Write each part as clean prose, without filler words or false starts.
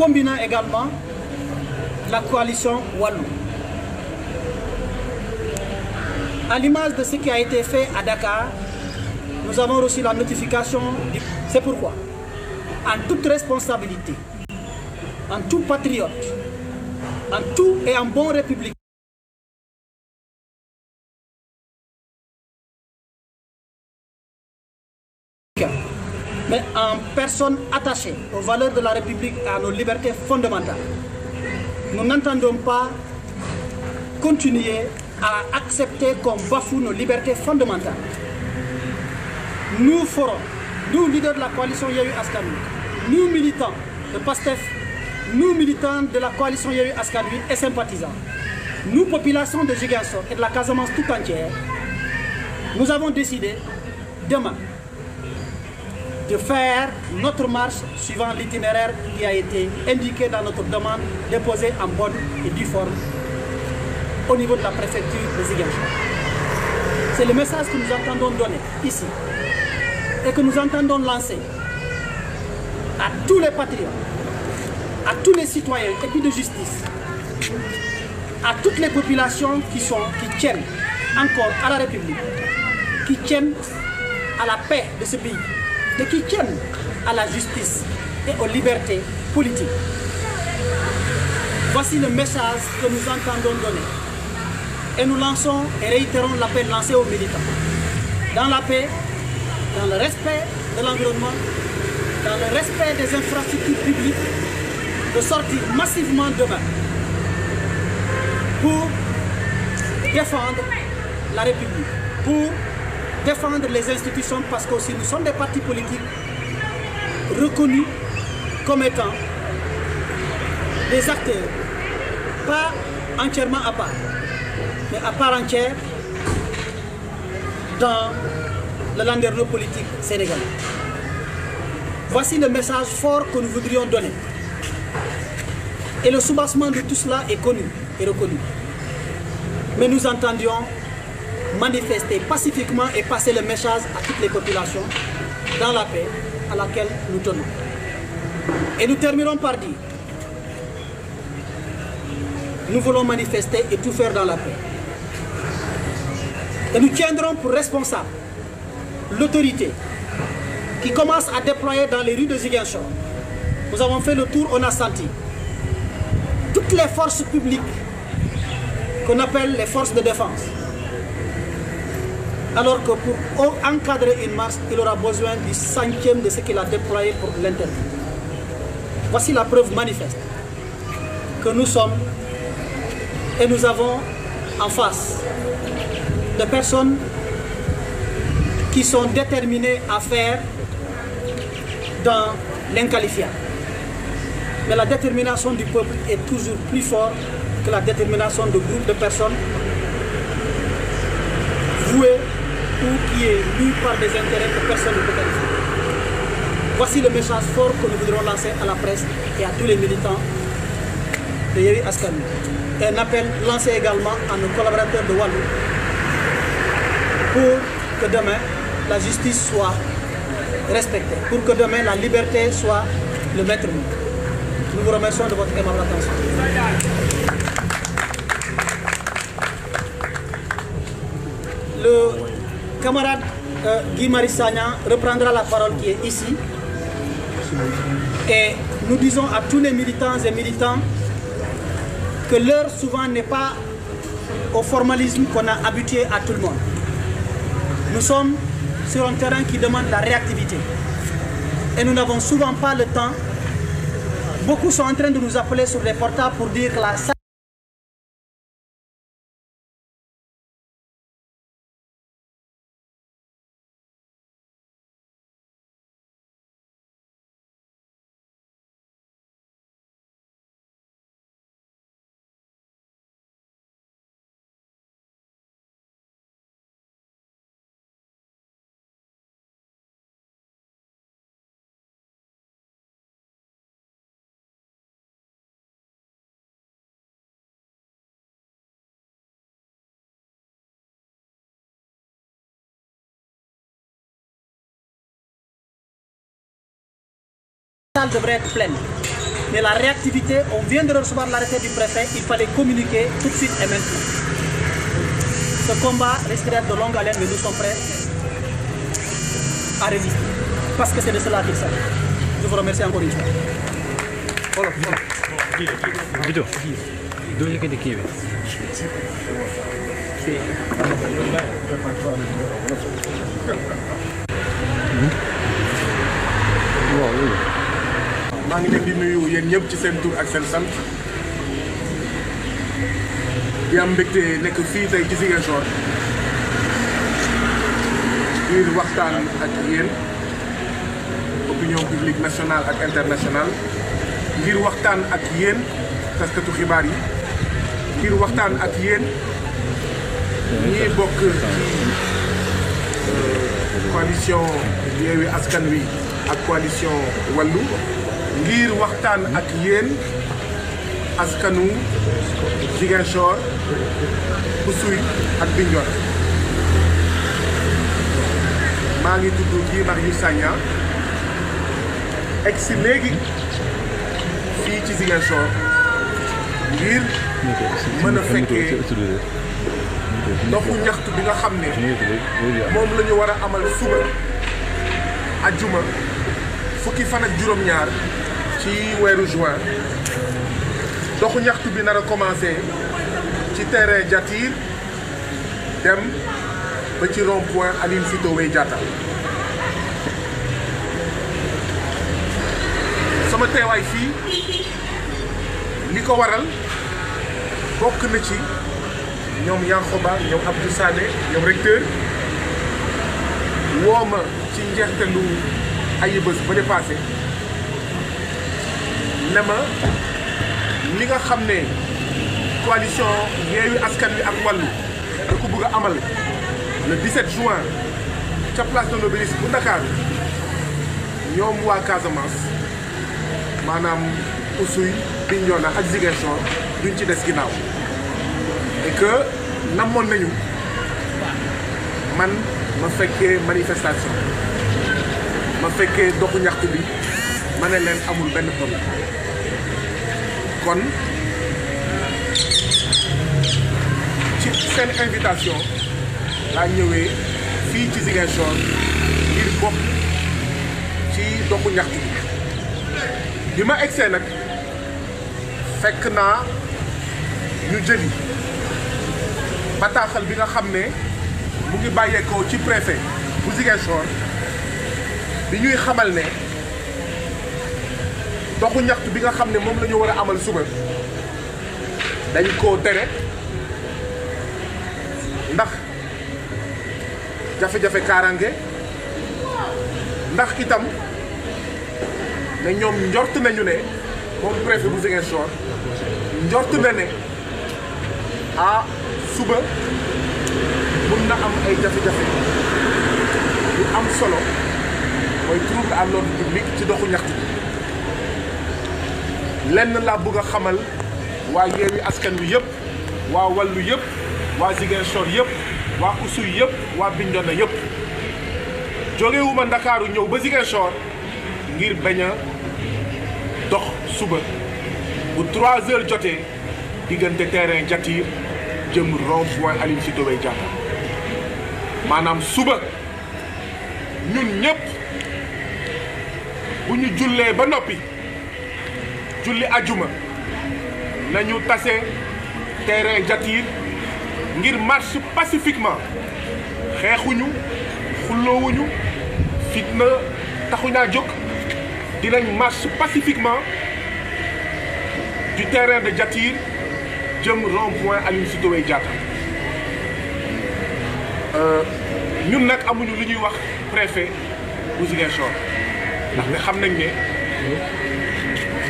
combinant également la coalition Wallou. À l'image de ce qui a été fait à Dakar, nous avons reçu la notification. C'est pourquoi, en toute responsabilité, en tout patriote, en tout et en bon républicain, mais en personne attachée aux valeurs de la République et à nos libertés fondamentales, nous n'entendons pas continuer à accepter qu'on bafoue nos libertés fondamentales. Nous ferons, nous leaders de la coalition Yewwi Askan Wi, nous militants de PASTEF, nous militants de la coalition Yewwi Askan Wi et sympathisants, nous populations de Ziguinchor et de la Casamance tout entière, nous avons décidé demain de faire notre marche suivant l'itinéraire qui a été indiqué dans notre demande déposée en bonne et due forme au niveau de la préfecture de Ziguinchor. C'est le message que nous entendons donner ici et que nous entendons lancer à tous les patriotes, à tous les citoyens épris de justice, à toutes les populations qui tiennent encore à la République, qui tiennent à la paix de ce pays, et qui tiennent à la justice et aux libertés politiques. Voici le message que nous entendons donner. Et nous lançons et réitérons l'appel lancé aux militants. Dans la paix, dans le respect de l'environnement, dans le respect des infrastructures publiques, de sortir massivement demain pour défendre la République, pour défendre les institutions, parce que aussi nous sommes des partis politiques reconnus comme étant des acteurs, pas entièrement à part, mais à part entière dans le landerneau politique sénégalais. Voici le message fort que nous voudrions donner. Et le soubassement de tout cela est connu et reconnu. Mais nous entendions manifester pacifiquement et passer le message à toutes les populations dans la paix à laquelle nous tenons. Et nous terminerons par dire, nous voulons manifester et tout faire dans la paix. Et nous tiendrons pour responsable l'autorité qui commence à déployer dans les rues de Ziguinchor. Nous avons fait le tour, on a senti toutes les forces publiques qu'on appelle les forces de défense. Alors que pour encadrer une marche, il aura besoin du centième de ce qu'il a déployé pour l'interdire. Voici la preuve manifeste que nous sommes et nous avons en face des personnes qui sont déterminées à faire dans l'inqualifiable. Mais la détermination du peuple est toujours plus forte que la détermination de groupes de personnes vouées ou qui est mue par des intérêts que personne ne peut qualifier. Voici le message fort que nous voudrons lancer à la presse et à tous les militants de Yewwi Askan Wi. Et un appel lancé également à nos collaborateurs de Wallou pour que demain la justice soit respectée, pour que demain la liberté soit le maître mot. Nous vous remercions de votre aimable attention. Le camarade Guy Marius Sagna reprendra la parole qui est ici. Et nous disons à tous les militants et militants que l'heure souvent n'est pas au formalisme qu'on a habitué à tout le monde. Nous sommes sur un terrain qui demande la réactivité. Et nous n'avons souvent pas le temps. Beaucoup sont en train de nous appeler sur les portables pour dire que la salle devrait être pleine. Mais la réactivité, on vient de recevoir l'arrêté du préfet, il fallait communiquer tout de suite et maintenant. Ce combat risque d'être de longue haleine, mais nous sommes prêts à résister. Parce que c'est de cela qu'il s'agit. Je vous remercie encore une fois. maa ngi leen di nuyu yéen ñëpp ci seen tur ak seen sant di am mbégte nekk fii tey ci Ziguinchor ngir waxtaan ak yéen opinion publique nationale ak internationale ngir waxtaan ak yéen taskatu xibaar yi ngir waxtaan ak yéen ñi bokk ci coalition Yewwi Askan Wi ak coalition Wallu ngir waxtaan ak yéen askanu Ziguinchor Oussouye ak Bignona maa ngi tudd Guy Marius Sagna egsi léegi fii ci Ziguinchor ngir mën a fekkee doxu ñaxtu bi nga xam ne moom la ñu war a amal suba ajjuma fukki fan ak juróom-ñaar ci weeru juin doxu ñaxtu bi nar a commencé ci terrain Diatir dem ba ci rond-point Aline Sitoé Diatta sama teewaay fii li ko waral bokk na ci ñoom Yankoba ñoom Abdou Sané ñoom recteur woo ma ci njeextalu ayubés ba dépassé ne ma li nga xam ne coalition Yewwi Askan Wi ak Wallu da ko bëgg a amal le 17 juin ca place de l'Obélisque bu Dakar ñoom waa Casamance maanaam Oussouye Bignona ak Ziguinchor duñ ci des ginnaaw et que namoon nañu man ma fekkee manifestation ma fekkee doxu ñaxtu bi ma ne leen amul benn problème kon ci seen invitation laa ñëwee fii ci Ziguinchor ngir bokk ci doxu ñaxtu bi ma egsee nag fekk naa ñu jëli bataaxal bi nga xam ne mu ngi bàyyeekoo ci préfet bu Ziguinchor bi ñuy xamal ne doxu ñaxtu bi nga xam ne moom la ñu war a amal suba dañ koo tere ndax jafe-jafe kaaraange ndax itam ne ñoom njort nañu ne moom préfet bu Ziguinchor njort na ne suba mun na am ay jafe-jafe yu am solo mooy trouble à l'ordre public ci doxu ñaxtu bi lenn laa bëgg a xamal waa Yewwi Askan Wi yëpp waa Wallu yëpp waa Ziguinchor yëpp waa Oussouye yëpp waa Bignona yëpp jógewuma Ndakaaru ñëw ba Ziguinchor ngir bañ a dox suba bu 3 heures jotee diggante terrain Diatir jëm rond-point Aline Sitoé Diatta maanaam suba ñun ñëpp bu ñu jullee ba noppi julli ajuma nañu tase terrain Diatir ngir marche pacifiquement xeexuñu xulloowuñu fitna taxuñaa jóg dinañ marche pacifiquement du terrain de Diatir jëm rond-point Aline Sitoé Diatta ñun nag amuñu lu ñuy wax préfet bu Ziguinchor ndax xam nañ ne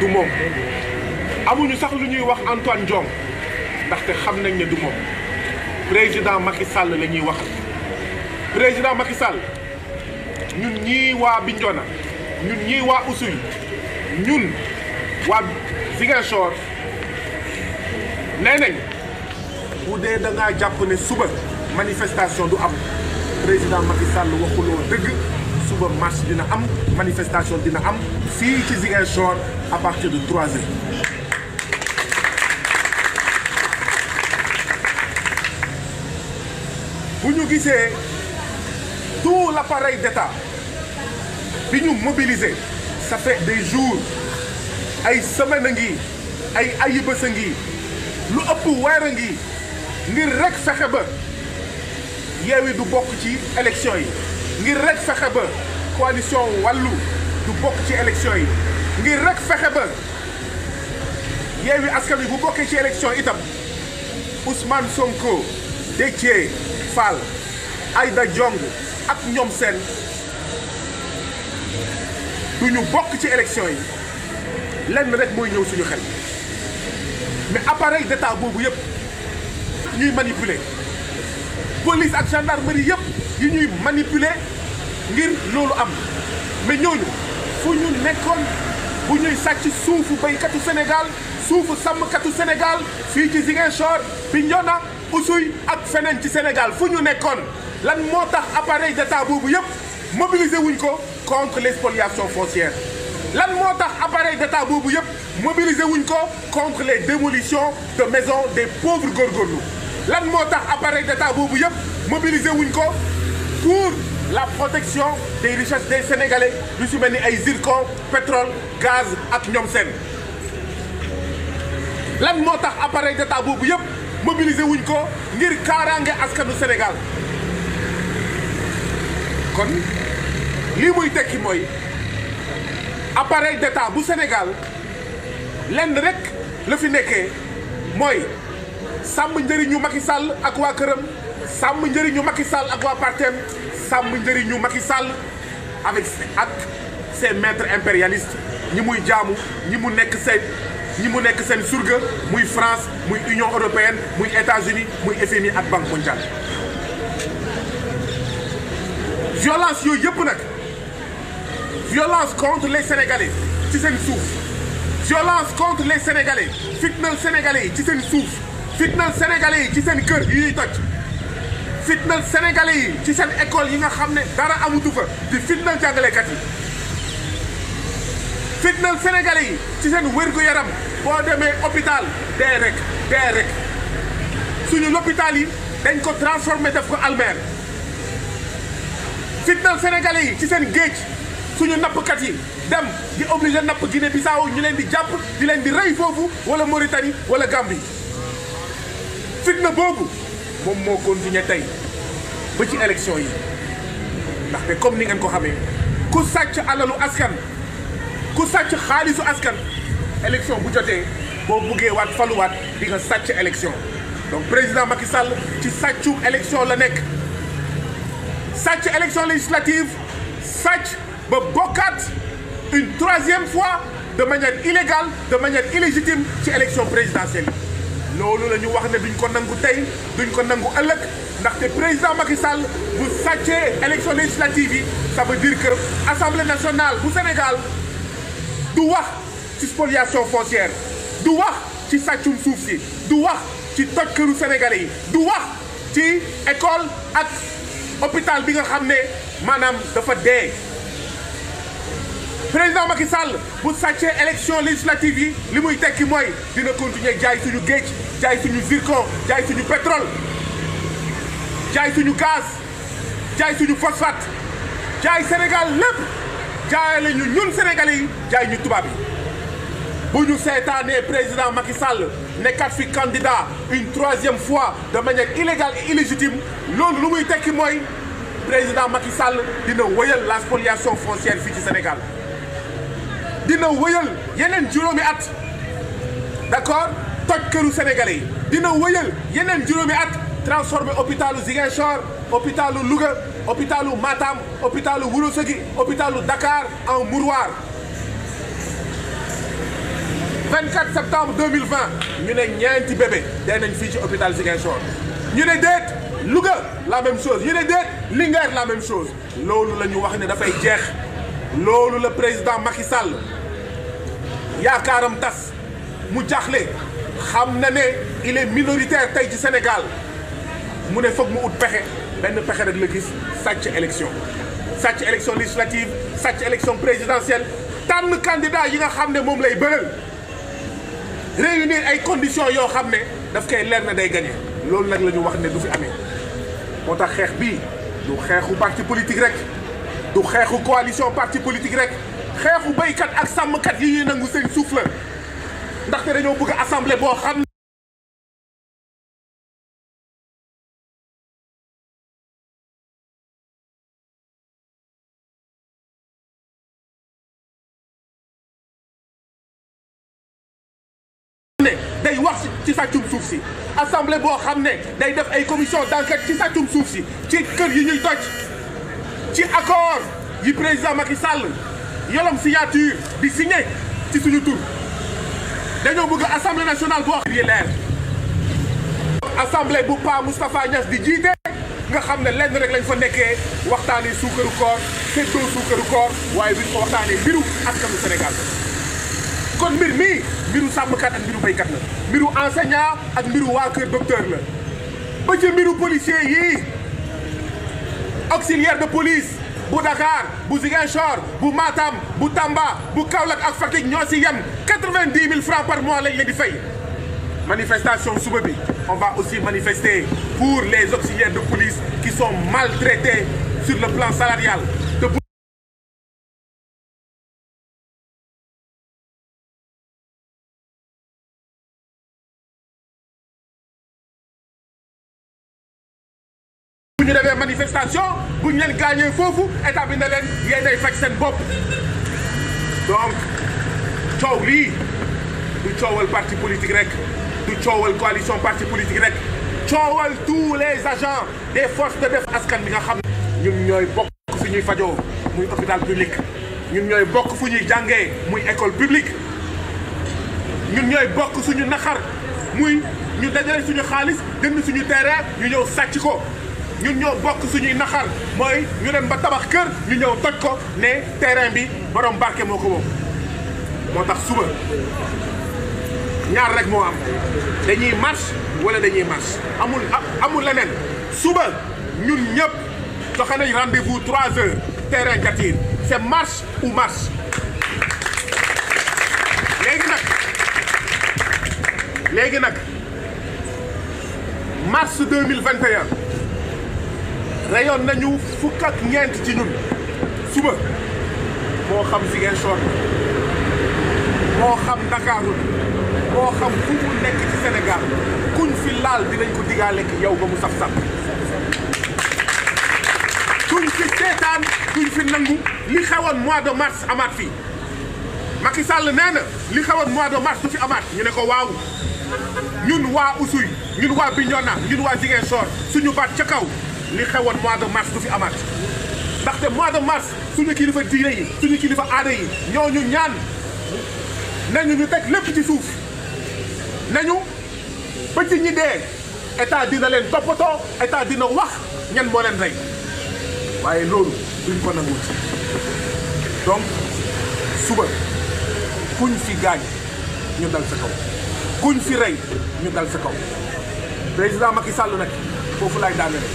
du moom amuñu sax lu ñuy wax Antoine Diome ndaxte xam nañ ne du moom président Macky Sall la ñuy waxal président Macky Sall ñun ñii waa Bignona ñun ñii waa Oussouye ñun waa Ziguinchor nee nañ bu dee da ngaa jàpp ne suba manifestation du am président Macky Sall waxuloo dëgg suba marche dina am manifestation dina am fii ci Ziguinchor à partir de 3 heures. bu ñu gisee tout l'appareil d'État bi ñu mobilisé ça fait des jours ay semaine a ngi ay ayibés a ngi lu ëpp weer a ngi ngir rek fexe ba Yewwi du bokk ci élection yi ngir rek fexe ba coalition Wallu du bokk ci élection yi ngir rek fexe ba Yewwi Askan Wi bu bokkee ci élection itam Ousmane Sonko, Déthié Fall, Aïda Diong ak ñoom seen du ñu bokk ci élection yi lenn rek mooy ñëw suñu xel mais appareil d'État boobu yëpp ñuy manipuler police ak gendarmerie yëpp yi ñuy manipuler ngir loolu am mais ñooñu fu ñu nekkoon bu ñuy sàcc suufu béykatu Sénégal suufu sàmmkatu Sénégal fii ci Ziguinchor Bignona Oussouye ak feneen ci Sénégal fu ñu nekkoon lan moo tax appareil d'État boobu yëpp mobiliser wuñ ko contre les spoliations foncières lan moo tax appareil d'État boobu yëpp mobiliser wuñ ko contre les démolitions de maisons des pauvres góorgóorlu lan moo tax appareil d'État boobu yëpp mobiliser wuñ ko pour la protection des richesses des Sénégalais lu ci mel ni ay zircon pétrole gaz ak ñoom seen lan moo tax appareil d'État boobu yëpp mobiliser wuñ ko ngir kaaraange askanu Sénégal kon lii muy tekki mooy appareil d'État bu Sénégal lenn rek la fi nekkee mooy sàmm njëriñu Macky Sall ak waa këram sàmm njëriñu Macky Sall ak waa partem sàmm njëriñu Macky Sall avec ak ses maîtres impérialistes ñi muy jaamu ñi mu nekk seen surga muy France muy Union européenne muy États-Unis muy FMI ak Banque mondiale violence yooyu yëpp nag violence contre les Sénégalais ci seen suuf violence contre les Sénégalais fitnal Sénégalais yi ci seen suuf fitnal Sénégalais yi ci seen kër yi ñuy toj fitnal Sénégalais yi ci seen école yi nga xam ne dara amutu fa di fitnal jàngalekat yi fitnal Sénégalais yi ci seen wér-gu-yaram boo demee hôpital dee rek suñu l'hôpital yi dañ ko transformé def ko almer fitnal Sénégalais yi ci seen géej suñu nappkat yi dem di obligé napp Guinée Bissau ñu leen di jàpp di leen di rey foofu wala Mauritanie wala Gambie fitna boobu moom moo continué tey ba ci élection yi ndaxte comme ni ngeen ko xamee ku sàcc alalu askan ku sàcc xaalisu askan élection bu jotee boo buggee waat faluwaat di nga sàcc élection donc président Macky Sall ci sàccu élection la nekk sàcc élection législative sàcc ba bokkaat une troisième fois de manière illégale de manière illégitime ci élection présidentielle loolu la ñu wax ne duñ ko nangu tey duñ ko nangu ëllëg ndaxte président Macky Sall bu sàccee élection législative yi ça veut dire que Assemblée nationale bu Sénégal du wax ci spoliation foncière du wax ci sàccum suuf si du wax ci toj këru sénégalais yi du wax ci école ak hôpital bi nga xam ne maanaam dafa dee président Macky Sall bu sàccee élection législative yi li muy tekki mooy dina continuer jaay suñu géej jaay suñu zircon jaay suñu pétrole jaay suñu gaz jaay suñu phosphate jaay Sénégal lépp jaay la ñu ñun sénégalais yi jaay ñu tubaab yi bu ñu seetaanee président Macky Sall nekkat fi candidat une troisième fois de manière illégale et illégitime loolu lu muy tekki mooy président Macky Sall dina wëyal la spoliation foncière fii ci Sénégal dina wëyal yeneen juróomi at d'accord toj këru sénégalais yi dina wëyal yeneen juróomi at transformé hôpitalu Ziguinchor hôpitalu Louga hôpitalu Matam hôpitalu Ourossogui hôpitalu Dakar en mouroir 24 septembre 2020 ñu ne ñeenti bébé dee nañ fii ci hôpital Ziguinchor ñu ne déet Louga la même chose ñu ne déet Linguère la même chose loolu la ñu wax ne dafay jeex loolu la président Macky Sall yaakaaram tas mu jaaxle xam na ne il est minoritaire tey ci Sénégal mu ne foog mu ut pexe benn pexe rek la gis sàcc élection sàcc élection législative sàcc élection présidentielle tànn candidat yi nga xam ne moom lay bëral réunir ay conditions yoo xam ne daf koy leer na day gagné loolu nag la ñu wax ne du fi amee moo tax xeex bii du xeexu parti politique rek du xeexu coalition parti politique rek xeexu béykat ak sàmmkat yi ñuy nangu seen suuf la ndaxte dañoo bëgg assemblée boo xam ne day wax ci sàccum suuf si assemblée boo xam ne day def ay commission d'enquête ci sàccum suuf si ci kër yi ñuy toj ci accord yi président Macky Sall yolom signature di signé ci suñu tur dañoo bëgg assemblée nationale boo xam ne leer assemblée bu Pa Moustapha Niasse di jiite nga xam ne lenn rek lañ fa nekkee waxtaanee suukaru koor séddoo suukaru koor waaye duñ ko waxtaanee mbiru askanu Sénégal kon mbir mii mbiru sàmmkat ak mbiru béykat la mbiru enseignant ak mbiru waa kër docteur la ba ci mbiru policier yii auxiliaire de police bu Dakar bu Ziguinchor bu Matam bu Tamba bu Kaolack ak Fatick ñoo si yem 90 000 francs par mois lañ leen di fay manifestation suba bi on va aussi manifester pour les auxiliaires de police qui sont maltraités sur le plan salarial bu ñu demee manifestation bu ñu leen gaañee foofu état bi ne leen yéenay faj seen bopp donc coow lii du coowal parti politique rek du coowal coalition parti politique rek coowal tous les agents des forces de défense askan bi nga xam ne ñun ñooy bokk fu ñuy fajoo muy hôpital public ñun ñooy bokk fu ñuy jàngee muy école publique ñun ñooy bokk suñu naxar muy ñu dajale suñu xaalis jënd suñu terrain ñu ñëw sàcc ko ñun ñoo bokk suñuy naxar mooy ñu dem ba tabax kër ñu ñëw toj ko ne terrain bi borom barke moo ko moom moo tax suba ñaar rek moo am dañuy marche wala dañuy marche amul leneen suba ñun ñëpp joxe nañ rendez-vous 3 heures terrain Diatir c'est marche ou marche léegi nag mars 2021 rayoon nañu fukk ak ñeent ci ñun suba moo xam Ziguinchor moo xam Dakar moo xam fu mu nekk ci Sénégal kuñ fi laal dinañ ko digaale ki yow ba mu saf-saf kuñ fi seetaan kuñ fi nangu li xewoon mois de mars amaat fii Macky Sall nee na li xewoon mois de mars du fi amaat ñu ne ko waaw ñun waa Oussouye ñun waa Bignona ñun waa Ziguinchor suñu baat ca kaw li xewoon mois de mars du fi amaat ndaxte mois de mars suñu kilifa diine yi suñu kilifa aada yi ñooñu ñaan nañu ñu teg lépp ci suuf nañu ba ci ñi dee état dina leen toppatoo état dina wax ñan moo leen rey waaye loolu duñ ko nangu donc suba kuñ fi gaañ ñu dal sa kaw kuñ fi rey ñu dal sa kaw président Macky Sall nag foofu laay daanele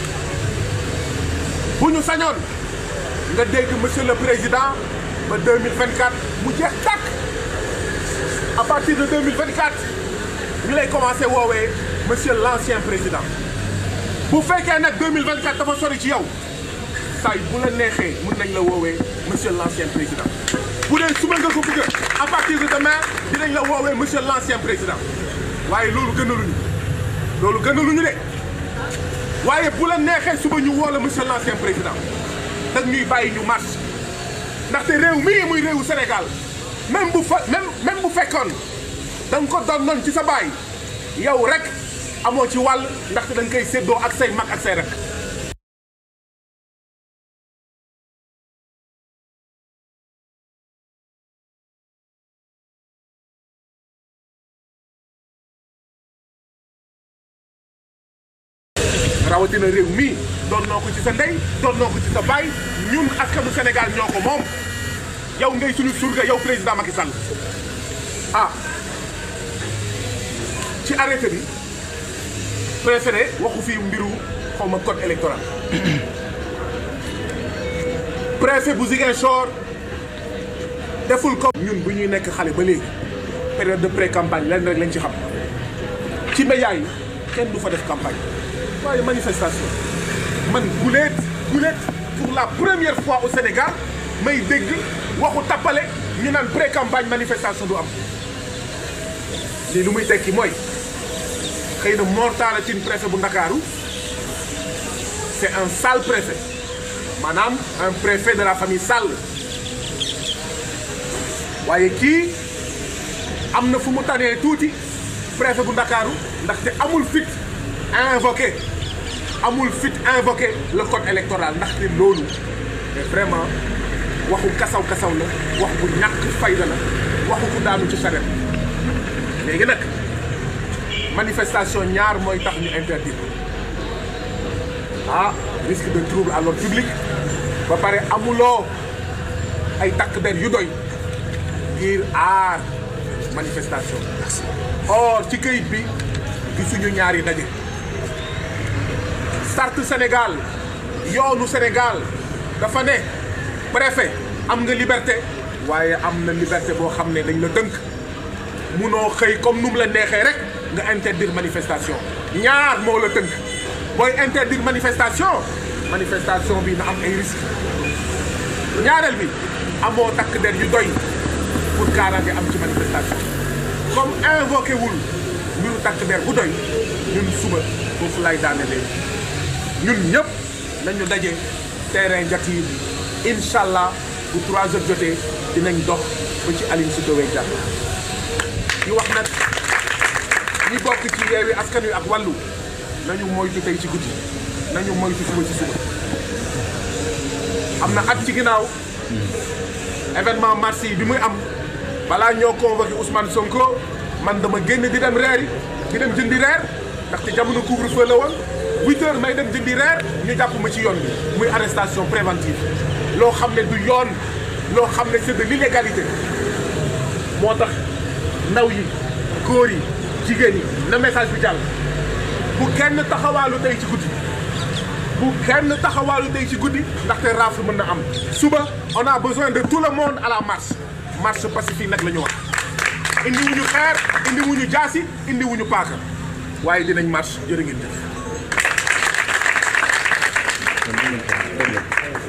bu ñu sañoon nga dégg monsieur le président ba 2024 mu jeex tàkk à partir de 2024 ñu lay commencé woowee monsieur l'ancien président bu fekkee nag 2024 dafa sori ci yow saa bu la neexee mën nañ la woowee monsieur l'ancien président bu dee suba nga ko bëgg à partir de demain dinañ la woowee monsieur l'ancien président waaye loolu gënaluñu de waaye bu la neexee suba ñu woo la monsieur l'ancien président dag ñuy bàyyi ñu marche ndaxte réew mii muy réewu Sénégal même bu fekkoon da nga ko doon noon ci sa baay yow rek amoo ci wàll ndaxte da nga koy séddoo ak say mag ak say rek rawatina réew mii doon noo ko ci sa ndey doon noo ko ci sa baay ñun askanu Sénégal ñoo ko moom yow ngay suñu surga yow président Macky Sall ah ci arrêté bi préféré waxu fi mbiru xaw ma code électoral préfet bu Ziguinchor deful comme ñun bu ñuy nekk xale ba léegi période de pré-campagne lenn rek lañ ci xam ci médias yi kenn du fa def campagne waaye manifestation man guleet pour la première fois au Sénégal may dégg waxu tappale ñu naan pré-campagne manifestation du am lii lu muy tekki mooy xëy na Mor Talla Tine préfet bu Ndakaaru c'est un sale préfet maanaam un préfet de la famille Sall waaye kii am na fu mu tanee tuuti préfet bu Ndakaaru ndaxte amul fit invoqué le code électoral ndaxte loolu mais vraiment waxu kasaw la wax bu ñàkk fayda la waxu ku daanu ci charette léegi nag manifestation ñaar mooy tax ñu interdire risque de trouble à l'ordre public ba pare amuloo ay takk der yu doy ngir aar manifestation. or ci këyit bi gisuñu ñaari daje. charte Sénégal yoonu Sénégal dafa ne préfet am nga liberté waaye am na liberté boo xam ne dañ la tënk munoo xëy comme nu mu la neexee rek nga interdire manifestation ñaar moo la tënk booy interdire manifestation bi na am ay risques ñaareel bi amoo takk der yu doy pour kaaraange am ci manifestation comme invoqué wul mbiru takk der bu doy ñun suba foofu lay daanelee ñun ñëpp nañu daje terrain Jatiir incha allah bu 3 heures jotee dinañ dox ba ci Aline Sitoé Diatta ñu wax nag ñi bokk ci Yewwi Askan Wi ak Wallu nañu moytu tey ci guddi nañu moytu suba ci suba am na at ci ginnaaw événement mars yi bi muy am balaa ñoo convoqué Ousmane Sonko man dama génn di dem reer yi di dem jëndi reer ndaxte jamono couvre-feu la woon 8 heures may dem jëndi reer ñu jàpp ma ci yoon bi muy arrestation préventive loo xam ne du yoon loo xam ne c'est de l'illégalité moo tax ndaw yi góor yi jigéen yi na message bi jàll bu kenn taxawaalu tey ci guddi ndaxte rafle mën na am suba on a besoin de tout le monde à la marche pacifique nag la ñu wax indi wuñu xeer indi wuñu jaasi indi wuñu paaka waaye dinañ marche jërë ngeen jëf